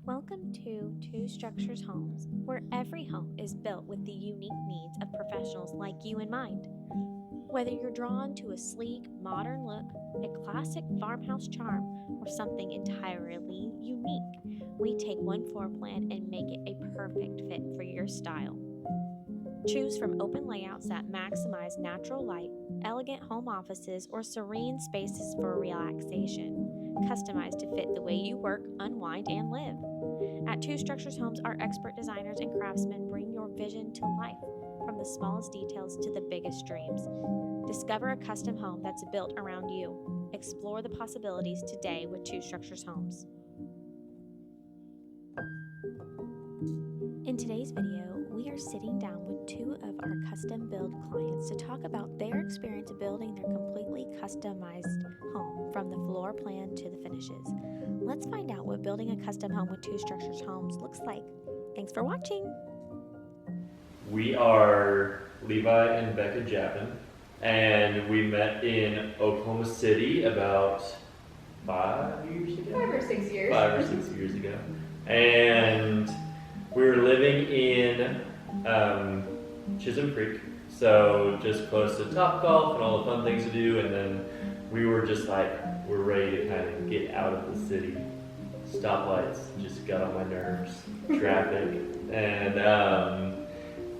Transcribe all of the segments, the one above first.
Welcome to Two Structures Homes, where every home is built with the unique needs of professionals like you in mind. Whether you're drawn to a sleek, modern look, a classic farmhouse charm, or something entirely unique, we take one floor plan and make it a perfect fit for your style. Choose from open layouts that maximize natural light, elegant home offices, or serene spaces for relaxation, customized to fit the way you work, unwind, and live. At Two Structures Homes, our expert designers and craftsmen bring your vision to life, from the smallest details to the biggest dreams. Discover a custom home that's built around you. Explore the possibilities today with Two Structures Homes. In today's video, we are sitting down with two of our custom build clients to talk about their experience building their completely customized home from the floor plan to the finishes. Let's find out what building a custom home with Two Structures Homes looks like. Thanks for watching. We are Levi and Becca Jabbens, and we met in Oklahoma City about 5 years ago? 5 or 6 years. 5 or 6 years ago. And we were living in Chisholm Creek, so just close to Topgolf and all the fun things to do, and then we were just like, we're ready to kind of get out of the city. Stoplights just got on my nerves, traffic,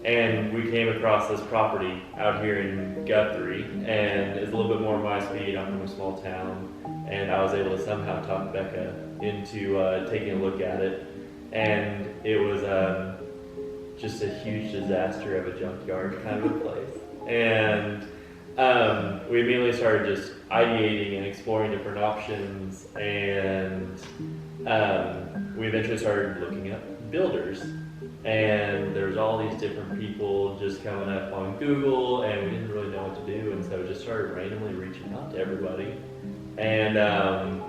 and we came across this property out here in Guthrie, and it's a little bit more my speed. I'm from a small town, and I was able to somehow talk Becca into taking a look at it, and it was just a huge disaster of a junkyard kind of a place. And we immediately started just ideating and exploring different options, and we eventually started looking at builders. And there's all these different people just coming up on Google, and we didn't really know what to do, and so just started randomly reaching out to everybody. And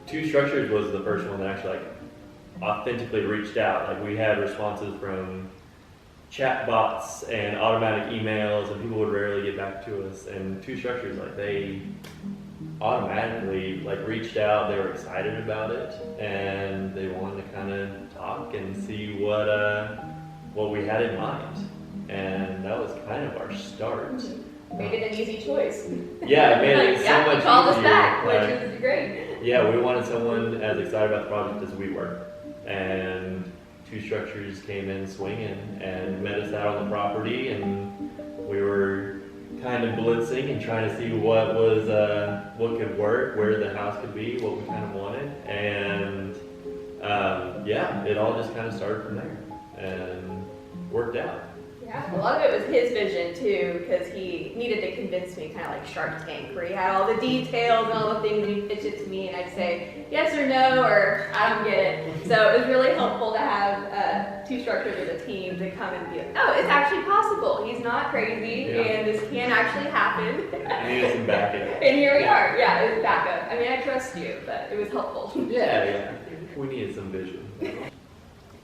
Two Structures was the first one that actually authentically reached out. Like, we had responses from chat bots and automatic emails, and people would rarely get back to us. And Two Structures, they automatically reached out. They were excited about it, and they wanted to kind of talk and see what we had in mind. And that was kind of our start. Made it an easy choice. Yeah, it made it so much easier. Called us back, which is great. Yeah, we wanted someone as excited about the project as we were. And Two Structures came in swinging and met us out on the property, and we were kind of blitzing and trying to see what could work, where the house could be, what we kind of wanted, and it all just kind of started from there and worked out. Yeah, a lot of it was his vision too, because he needed to convince me, kind of like Shark Tank, where he had all the details and all the things, and he'd pitch it to me, and I'd say yes or no, or I don't get it. So it was really helpful to have Two Structures as a team to come and be like, oh, it's actually possible. He's not crazy, and this can actually happen. I needed some backup. And here we are. Yeah, it was backup. I mean, I trust you, but it was helpful. Yeah. We needed some vision.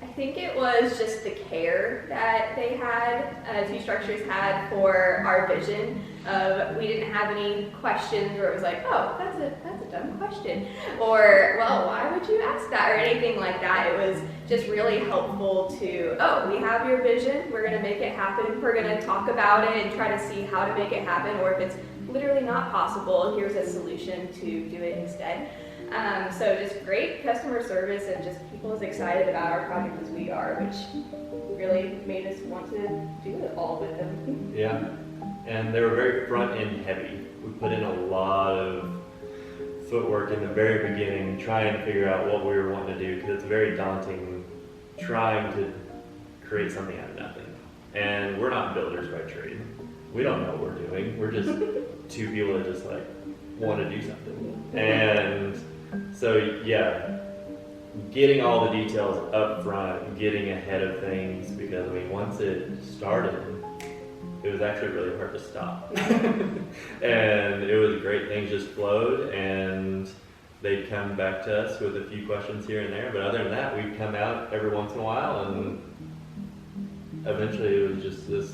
I think it was just the care that they had, Two Structures had for our vision. We didn't have any questions where it was like, oh, that's a dumb question, or, well, why would you ask that, or anything like that. It was just really helpful to, oh, we have your vision, we're going to make it happen, we're going to talk about it and try to see how to make it happen, or if it's literally not possible, here's a solution to do it instead. So just great customer service and just people as excited about our project as we are, which really made us want to do it all with them. Yeah, and they were very front end heavy. We put in a lot of footwork in the very beginning, trying to figure out what we were wanting to do, because it's very daunting trying to create something out of nothing. And we're not builders by trade. We don't know what we're doing. We're just two people that just want to do something. And so, yeah, getting all the details up front, getting ahead of things, because once it started, it was actually really hard to stop. And it was great. Things just flowed, and they'd come back to us with a few questions here and there, but other than that, we'd come out every once in a while, and eventually it was just this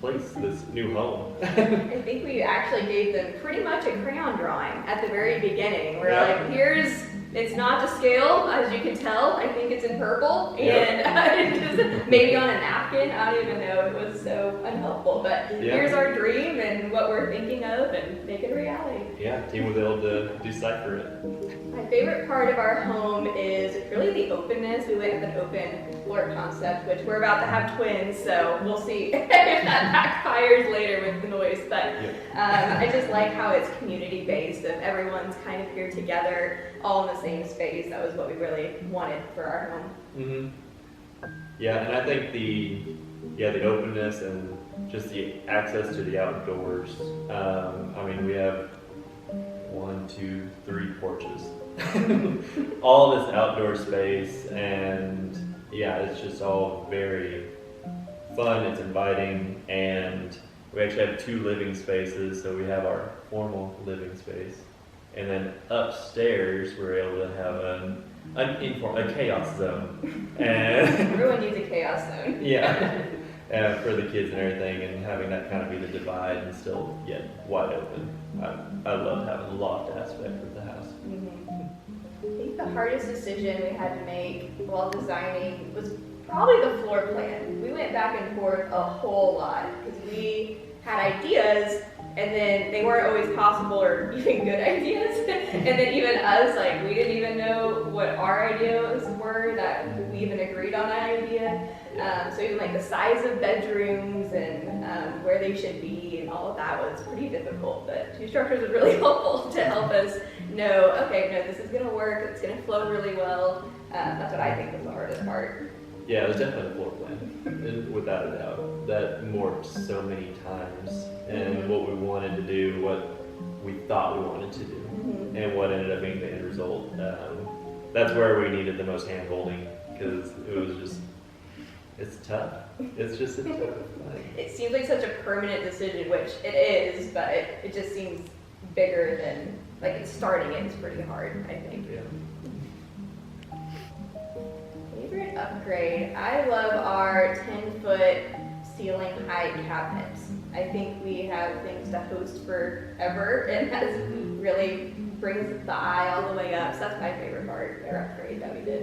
place, this new home. I think we actually gave them pretty much a crayon drawing at the very beginning. We're like, here's It's not to scale, as you can tell. I think it's in purple, Yep. and just maybe on a napkin. I don't even know. It was so unhelpful. But here's our dream and what we're thinking of, and make it a reality. Yeah, team was able to decipher it. My favorite part of our home is really the openness. We went with an open floor concept, which we're about to have twins, so we'll see if that backfires later with the noise. But I just like how it's community-based, of everyone's kind of here together, all in the same space. That was what we really wanted for our home. Mm-hmm. Yeah, and I think the openness and just the access to the outdoors. I mean, we have 1, 2, 3 porches. All this outdoor space, and yeah, it's just all very fun. It's inviting, and we actually have 2 living spaces. So we have our formal living space, and then upstairs we're able to have a chaos zone. And everyone needs a chaos zone. Yeah. For the kids and everything, and having that kind of be the divide and still yet wide open. I love having the loft aspect of the house. Mm-hmm. I think the hardest decision we had to make while designing was probably the floor plan. We went back and forth a whole lot because we had ideas, and then they weren't always possible or even good ideas. And then even us, like, we didn't even know what our ideas were, that we even agreed on that idea. So even like the size of bedrooms and where they should be and all of that was pretty difficult. But Two Structures was really helpful to help us know, okay, no, this is gonna work, it's gonna flow really well. That's what I think was the hardest part. Yeah, it was definitely the floor plan, and without a doubt. That morphed so many times, and what we wanted to do, what we thought we wanted to do, and what ended up being the end result. That's where we needed the most hand-holding, because it was just, it's tough. It's just a tough thing. It seems like such a permanent decision, which it is, but it just seems bigger than, like, it's starting it is pretty hard, I think. Yeah. Favorite upgrade? I love our 10-foot ceiling height cabinets. I think we have things to host forever, and that really brings the eye all the way up. So that's my favorite part, or upgrade that we did.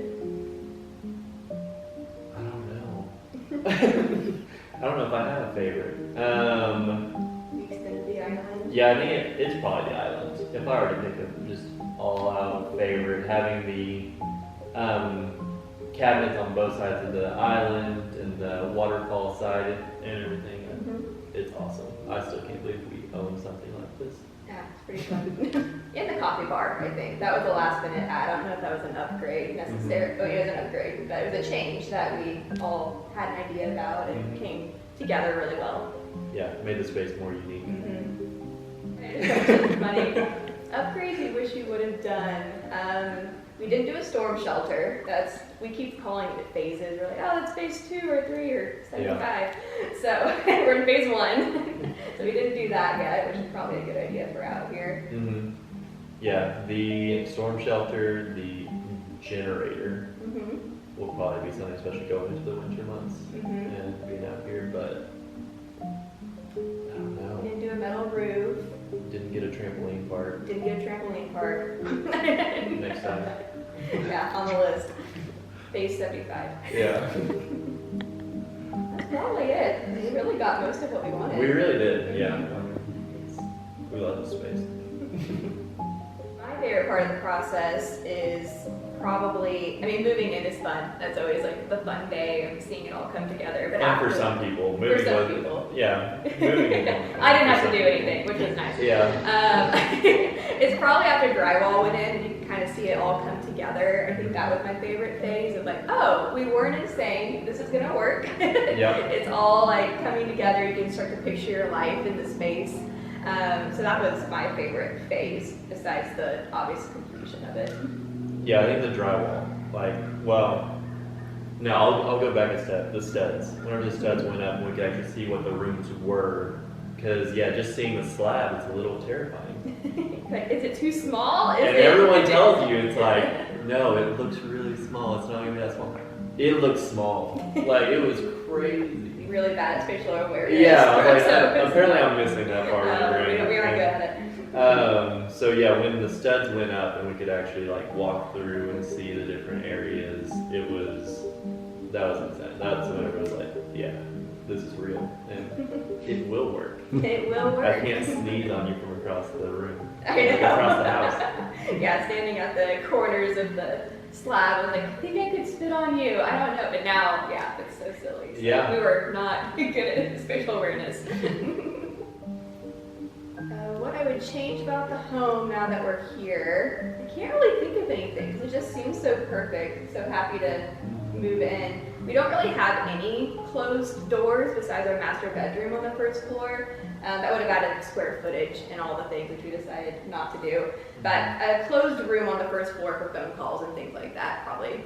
I don't know. I don't know if I have a favorite. We extended the island. Yeah, I think it's probably the island. If I were to pick a just all-out favorite, having the cabinets on both sides of the island and the waterfall side and everything, it's awesome. I still can't believe we own something like this. Yeah, it's pretty fun. And the coffee bar, I think. That was a last minute add. I don't know if that was an upgrade necessarily. Oh, it was an upgrade, but it was a change that we all had an idea about and came together really well. Yeah, made the space more unique. It's really funny. Upgrades we wish we would have done. We didn't do a storm shelter. We keep calling it phases. We're like, oh, it's phase 2 or 3 or 75. Yeah. So we're in phase 1. So we didn't do that yet, which is probably a good idea for out here. Yeah, the storm shelter, the generator will probably be something, especially going into the winter months and being out here. But I don't know. We didn't do a metal roof. Didn't get a trampoline park. Didn't get a trampoline park. Next time. Yeah, on the list. Phase 75. Yeah. That's probably it. We really got most of what we wanted. We really did, yeah. We love the space. My favorite part of the process is probably, moving in is fun. That's always like the fun day of seeing it all come together. But and for some people, moving yeah, moving is I didn't have to do anything, which was nice. Yeah. It's probably after drywall went in, you can kind of see it all come together. I think that was my favorite phase of like, oh, we weren't insane. This is gonna work. Yep. It's all like coming together. You can start to picture your life in the space. So that was my favorite phase, besides the obvious completion of it. Yeah, I think the drywall, no, I'll go back a step, the studs. Whenever the studs went up, we could actually see what the rooms were, because just seeing the slab, it's a little terrifying. Like, is it too small? And everyone tells you, it's like, no, it looks really small, it's not even that small. It looks small, like, it was crazy. Really bad spatial awareness. Yeah, apparently I'm missing that part of the brain. We aren't good at it. So yeah, when the studs went up and we could actually like walk through and see the different areas, that was insane. That's when it was like, yeah, this is real and it will work. It will work. I can't sneeze on you from across the room. I know. Across the house. Yeah, standing at the corners of the slab, I was like, I think I could spit on you. I don't know, but now, yeah, it's so silly. So Yeah. we were not good at spatial awareness. What I would change about the home now that we're here, I can't really think of anything because it just seems so perfect. So happy to move in. We don't really have any closed doors besides our master bedroom on the first floor. That would have added square footage and all the things which we decided not to do. But a closed room on the first floor for phone calls and things like that probably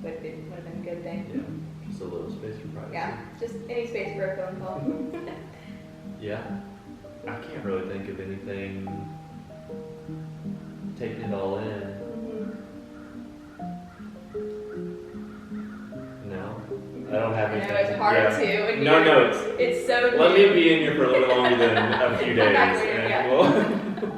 would have been a good thing. Yeah, just a little space for privacy. Yeah, just any space for a phone call. Yeah, I can't really think of anything. Taking it all in. No, I don't have I anything. know it's hard to. When No you're- notes. It's so Let new. me be in here for a little longer than a few days. Exactly, and yeah. we'll-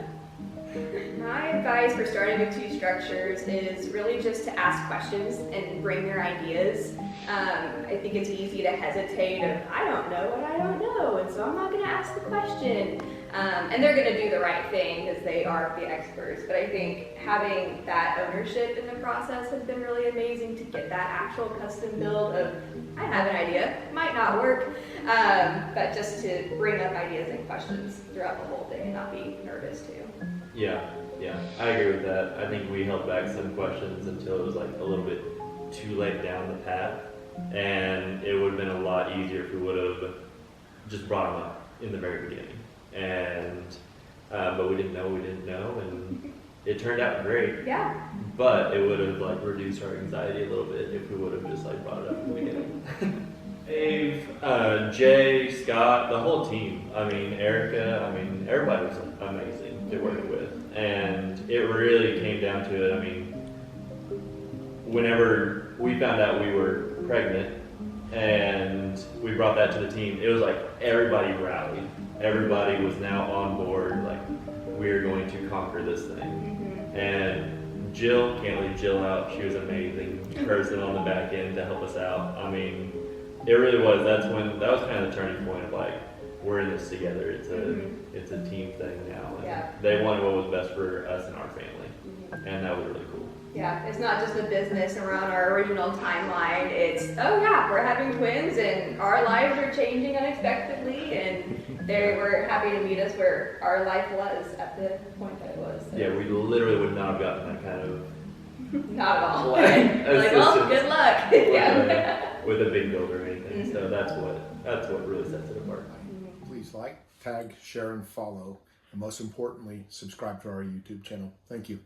My advice for starting with two structures is really just to ask questions and bring your ideas. I think it's easy to hesitate of, I don't know what I don't know, and so I'm not going to ask the question. And they're going to do the right thing because they are the experts. But I think having that ownership in the process has been really amazing to get that actual custom build of, I have an idea, might not work, but just to bring up ideas and questions throughout the whole thing and not be nervous too. Yeah, I agree with that. I think we held back some questions until it was like a little bit too late down the path, and it would have been a lot easier if we would have just brought them up in the very beginning. And but we didn't know, and it turned out great. Yeah. But it would have like reduced our anxiety a little bit if we would have just like brought it up in the beginning. Dave, Jay, Scott, the whole team. I mean, Erica. I mean, everybody was amazing to work with, and it really came down to it. I mean, whenever we found out we were pregnant and we brought that to the team, it was like everybody rallied. Everybody was now on board. Like, we're going to conquer this thing. And Jill, can't leave Jill out. She was an amazing person on the back end to help us out. I mean, it really was. That was kind of the turning point of like, we're in this together. It's a team thing now. And Yeah. they wanted what was best for us and our family, and that was really cool. Yeah, it's not just a business around our original timeline. It's, oh yeah, we're having twins and our lives are changing unexpectedly, and they were happy to meet us where our life was at the point that it was. So. Yeah, we literally would not have gotten that kind of Not at all. Like, Like, well, assistance good luck. Yeah. with a big build or anything. So that's what really sets it apart. Please like, tag, share, and follow. And most importantly, subscribe to our YouTube channel. Thank you.